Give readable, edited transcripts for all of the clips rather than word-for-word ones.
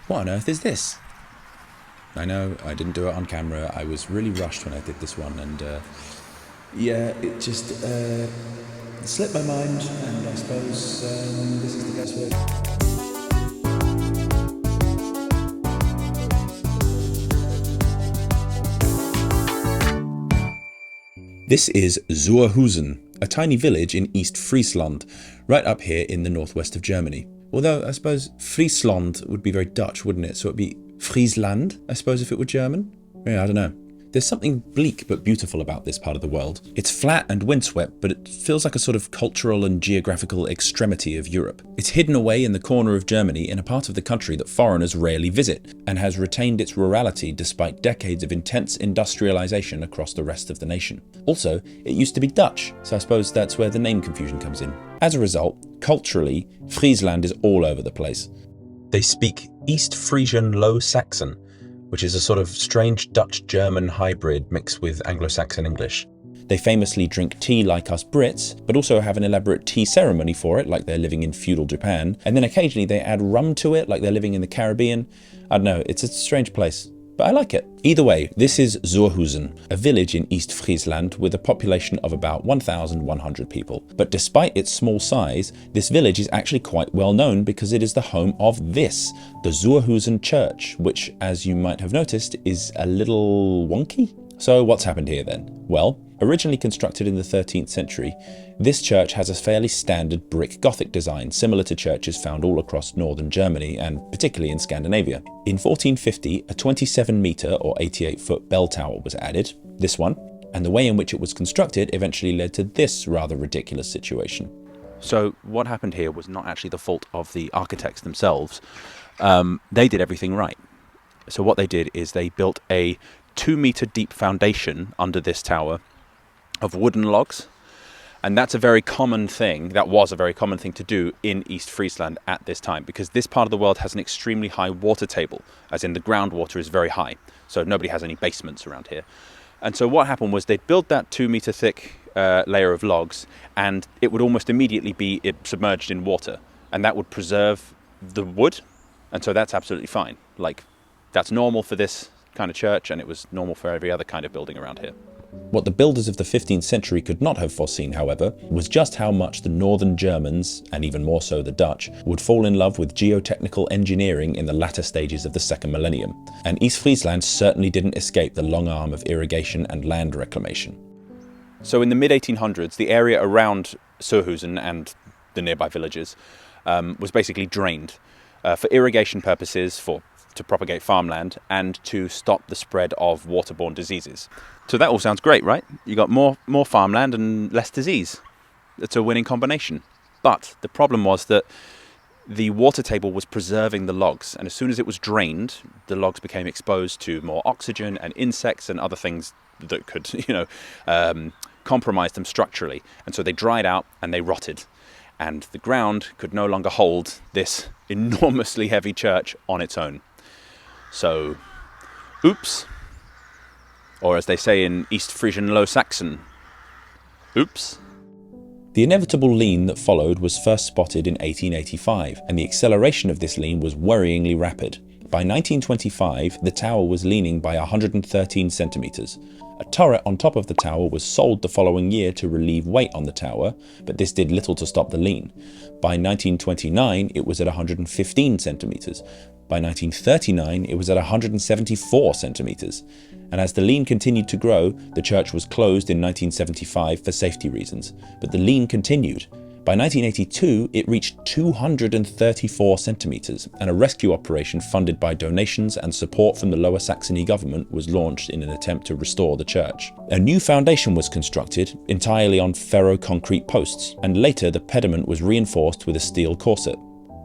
What on earth is this? I know, I didn't do it on camera. I was really rushed when I did this one, and yeah, it just slipped my mind, and I suppose this is the best way. This is Suurhusen, a tiny village in East Friesland, right up here in the northwest of Germany. Although I suppose Friesland would be very Dutch, wouldn't it? So it'd be Friesland, I suppose, if it were German? Yeah, I don't know. There's something bleak but beautiful about this part of the world. It's flat and windswept, but it feels like a sort of cultural and geographical extremity of Europe. It's hidden away in the corner of Germany in a part of the country that foreigners rarely visit, and has retained its rurality despite decades of intense industrialization across the rest of the nation. Also, it used to be Dutch, so I suppose that's where the name confusion comes in. As a result, culturally, Friesland is all over the place. They speak East Frisian Low Saxon, which is a sort of strange Dutch-German hybrid mixed with Anglo-Saxon English. They famously drink tea like us Brits, but also have an elaborate tea ceremony for it, like they're living in feudal Japan, and then occasionally they add rum to it, like they're living in the Caribbean. I don't know, it's a strange place, but I like it. Either way, this is Suurhusen, a village in East Friesland with a population of about 1,100 people. But despite its small size, this village is actually quite well known because it is the home of this, the Suurhusen Church, which, as you might have noticed, is a little wonky. So what's happened here then? Well, originally constructed in the 13th century, this church has a fairly standard brick Gothic design, similar to churches found all across northern Germany and particularly in Scandinavia. In 1450, a 27-metre or 88-foot bell tower was added, this one, and the way in which it was constructed eventually led to this rather ridiculous situation. So what happened here was not actually the fault of the architects themselves. They did everything right. So what they did is they built a 2-metre deep foundation under this tower of wooden logs, and that's a very common thing. That was a very common thing to do in East Friesland at this time, because this part of the world has an extremely high water table, as in the groundwater is very high, so nobody has any basements around here. And so what happened was they'd build that 2-metre thick layer of logs, and it would almost immediately be submerged in water, and that would preserve the wood, and so that's absolutely fine. Like, that's normal for this kind of church, and it was normal for every other kind of building around here. What the builders of the 15th century could not have foreseen, however, was just how much the northern Germans, and even more so the Dutch, would fall in love with geotechnical engineering in the latter stages of the second millennium. And East Friesland certainly didn't escape the long arm of irrigation and land reclamation. So in the mid-1800s, the area around Suurhusen and the nearby villages was basically drained for irrigation purposes, to propagate farmland, and to stop the spread of waterborne diseases. So that all sounds great, right? You got more farmland and less disease. It's a winning combination. But the problem was that the water table was preserving the logs, and as soon as it was drained, the logs became exposed to more oxygen and insects and other things that could, compromise them structurally. And so they dried out and they rotted. And the ground could no longer hold this enormously heavy church on its own. So, oops. Or as they say in East Frisian Low Saxon, oops. The inevitable lean that followed was first spotted in 1885, and the acceleration of this lean was worryingly rapid. By 1925, the tower was leaning by 113 centimetres. A turret on top of the tower was sold the following year to relieve weight on the tower, but this did little to stop the lean. By 1929, it was at 115 centimetres. By 1939, it was at 174 centimetres. And as the lean continued to grow, the church was closed in 1975 for safety reasons. But the lean continued. By 1982, it reached 234 centimetres, and a rescue operation funded by donations and support from the Lower Saxony government was launched in an attempt to restore the church. A new foundation was constructed, entirely on ferro-concrete posts, and later the pediment was reinforced with a steel corset.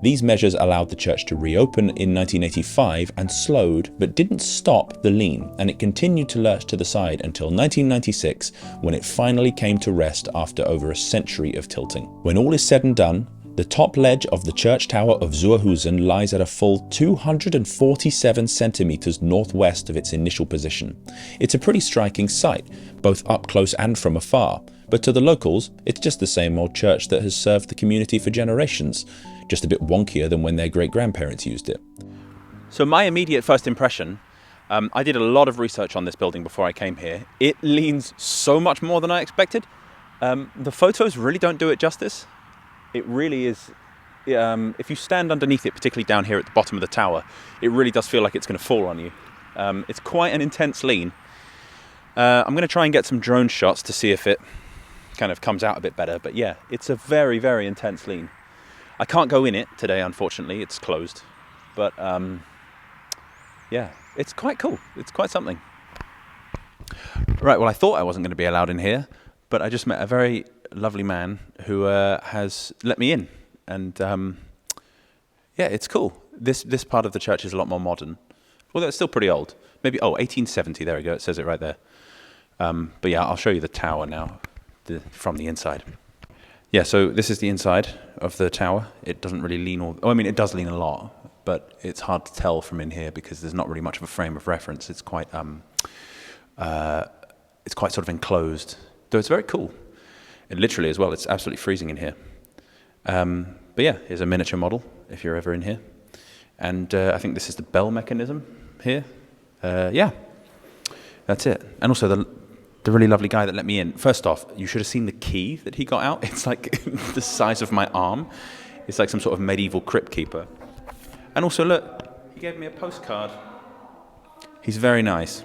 These measures allowed the church to reopen in 1985 and slowed, but didn't stop, the lean, and it continued to lurch to the side until 1996, when it finally came to rest after over a century of tilting. When all is said and done, the top ledge of the church tower of Suurhusen lies at a full 247 centimetres northwest of its initial position. It's a pretty striking sight, both up close and from afar, but to the locals, it's just the same old church that has served the community for generations, just a bit wonkier than when their great-grandparents used it. So my immediate first impression, I did a lot of research on this building before I came here. It leans so much more than I expected. The photos really don't do it justice. It really is, if you stand underneath it, particularly down here at the bottom of the tower, it really does feel like it's going to fall on you. It's quite an intense lean. I'm going to try and get some drone shots to see if it kind of comes out a bit better. But yeah, it's a very, very intense lean. I can't go in it today, unfortunately. It's closed. But yeah, it's quite cool. It's quite something. Right, well, I thought I wasn't going to be allowed in here, but I just met a very lovely man who has let me in. And yeah, it's cool. This part of the church is a lot more modern. Although it's still pretty old. Maybe, 1870, there we go. It says it right there. But yeah, I'll show you the tower now from the inside. Yeah, so this is the inside of the tower. It doesn't really lean it does lean a lot, but it's hard to tell from in here because there's not really much of a frame of reference. It's quite sort of enclosed, though it's very cool. And literally as well, it's absolutely freezing in here. But yeah, here's a miniature model if you're ever in here. And I think this is the bell mechanism here. Yeah, that's it. And also the really lovely guy that let me in. First off, you should have seen the key that he got out. It's like the size of my arm. It's like some sort of medieval crypt keeper. And also, look, he gave me a postcard. He's very nice.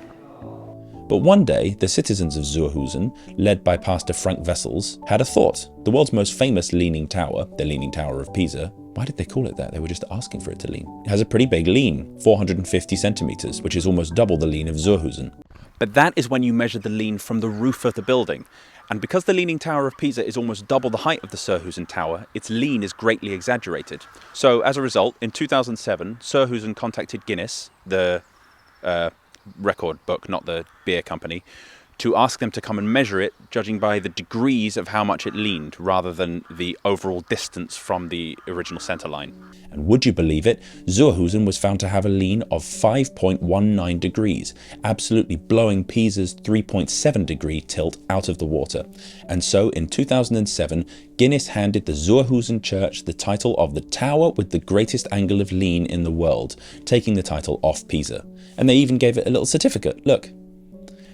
But one day, the citizens of Suurhusen, led by Pastor Frank Wessels, had a thought. The world's most famous leaning tower, the Leaning Tower of Pisa, why did they call it that? They were just asking for it to lean. It has a pretty big lean, 450 centimeters, which is almost double the lean of Suurhusen. But that is when you measure the lean from the roof of the building. And because the Leaning Tower of Pisa is almost double the height of the Suurhusen Tower, its lean is greatly exaggerated. So as a result, in 2007, Suurhusen contacted Guinness, the record book, not the beer company, to ask them to come and measure it, judging by the degrees of how much it leaned, rather than the overall distance from the original centre line. And would you believe it, Suurhusen was found to have a lean of 5.19 degrees, absolutely blowing Pisa's 3.7 degree tilt out of the water. And so in 2007, Guinness handed the Suurhusen church the title of the tower with the greatest angle of lean in the world, taking the title off Pisa. And they even gave it a little certificate, look.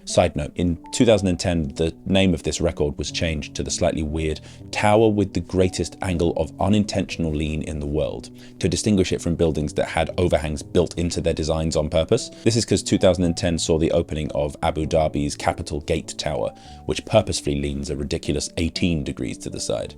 Side note, in 2010, the name of this record was changed to the slightly weird Tower with the Greatest Angle of Unintentional Lean in the World, to distinguish it from buildings that had overhangs built into their designs on purpose. This is because 2010 saw the opening of Abu Dhabi's Capital Gate Tower, which purposefully leans a ridiculous 18 degrees to the side.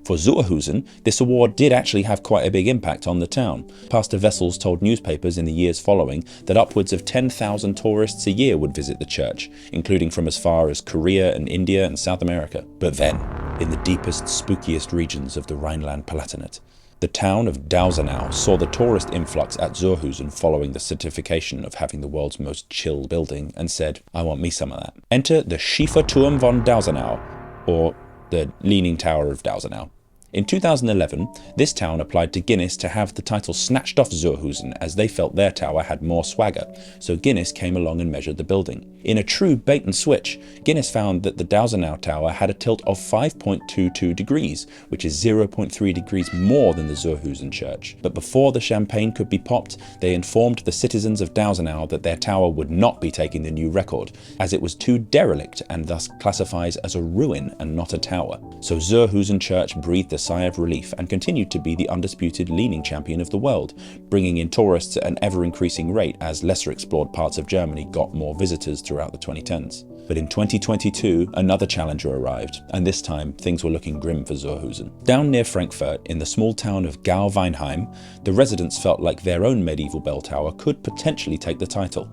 For Suurhusen, this award did actually have quite a big impact on the town. Pastor Wessels told newspapers in the years following that upwards of 10,000 tourists a year would visit the church, including from as far as Korea and India and South America. But then, in the deepest, spookiest regions of the Rhineland-Palatinate, the town of Dauzenau saw the tourist influx at Suurhusen following the certification of having the world's most chill building and said, I want me some of that. Enter the Schieferturm von Dauzenau, or the Leaning Tower of Dauzenau. In 2011, this town applied to Guinness to have the title snatched off Suurhusen as they felt their tower had more swagger, so Guinness came along and measured the building. In a true bait and switch, Guinness found that the Dauzenau tower had a tilt of 5.22 degrees, which is 0.3 degrees more than the Suurhusen church. But before the champagne could be popped, they informed the citizens of Dauzenau that their tower would not be taking the new record, as it was too derelict and thus classifies as a ruin and not a tower. So Suurhusen church breathed a sigh of relief and continued to be the undisputed leaning champion of the world, bringing in tourists at an ever-increasing rate as lesser explored parts of Germany got more visitors throughout the 2010s. But in 2022, another challenger arrived, and this time things were looking grim for Suurhusen. Down near Frankfurt, in the small town of Gau-Weinheim, the residents felt like their own medieval bell tower could potentially take the title.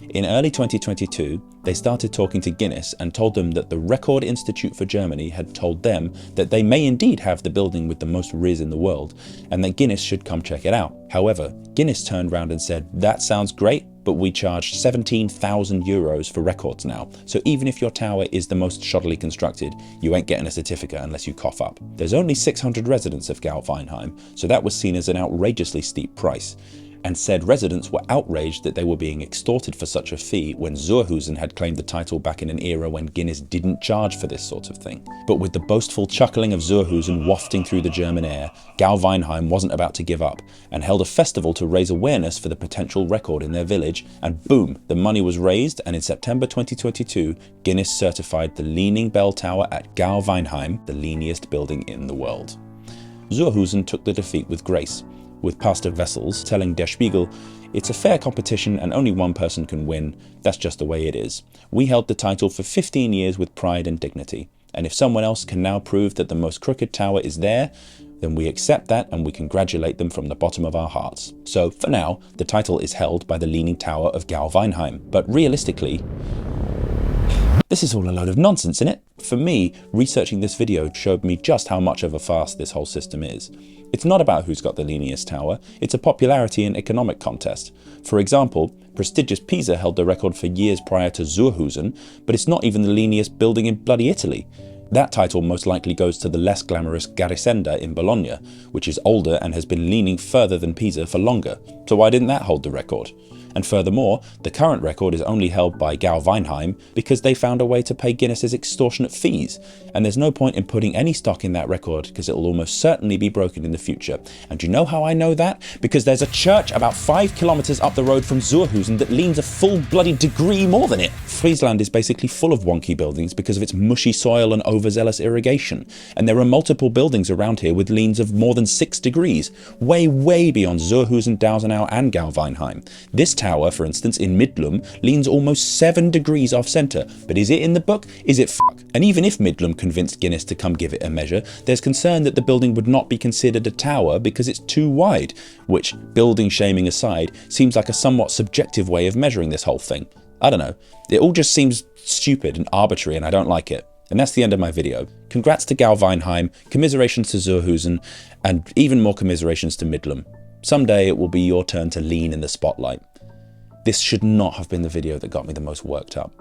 In early 2022, they started talking to Guinness and told them that the Record Institute for Germany had told them that they may indeed have the building with the most riz in the world, and that Guinness should come check it out. However, Guinness turned round and said, that sounds great, but we charge 17,000 euros for records now, so even if your tower is the most shoddily constructed, you ain't getting a certificate unless you cough up. There's only 600 residents of Gau-Weinheim, so that was seen as an outrageously steep price. and said residents were outraged that they were being extorted for such a fee when Suurhusen had claimed the title back in an era when Guinness didn't charge for this sort of thing. But with the boastful chuckling of Suurhusen wafting through the German air, Gauweinheim wasn't about to give up and held a festival to raise awareness for the potential record in their village, and boom, the money was raised, and in September 2022, Guinness certified the Leaning Bell Tower at Gauweinheim the leaniest building in the world. Suurhusen took the defeat with grace, with Pastor Wessels telling Der Spiegel, "It's a fair competition and only one person can win. That's just the way it is. We held the title for 15 years with pride and dignity. And if someone else can now prove that the most crooked tower is there, then we accept that and we congratulate them from the bottom of our hearts." So for now, the title is held by the Leaning Tower of Gauweinheim. But realistically, this is all a load of nonsense, isn't it? For me, researching this video showed me just how much of a farce this whole system is. It's not about who's got the leaniest tower, it's a popularity and economic contest. For example, prestigious Pisa held the record for years prior to Suurhusen, but it's not even the leaniest building in bloody Italy. That title most likely goes to the less glamorous Garisenda in Bologna, which is older and has been leaning further than Pisa for longer. So why didn't that hold the record? And furthermore, the current record is only held by Gauweinheim because they found a way to pay Guinness's extortionate fees. And there's no point in putting any stock in that record because it will almost certainly be broken in the future. And you know how I know that? Because there's a church about 5 kilometers up the road from Suurhusen that leans a full bloody degree more than it. Friesland is basically full of wonky buildings because of its mushy soil and overzealous irrigation. And there are multiple buildings around here with leans of more than 6 degrees, way beyond Suurhusen, Dausenau and Gauweinheim. This tower, for instance, in Midlum, leans almost 7 degrees off centre. But is it in the book? Is it fuck? And even if Midlum convinced Guinness to come give it a measure, there's concern that the building would not be considered a tower because it's too wide, which, building shaming aside, seems like a somewhat subjective way of measuring this whole thing. I don't know. It all just seems stupid and arbitrary and I don't like it. And that's the end of my video. Congrats to Gauweinheim, commiserations to Suurhusen, and even more commiserations to Midlum. Someday it will be your turn to lean in the spotlight. This should not have been the video that got me the most worked up.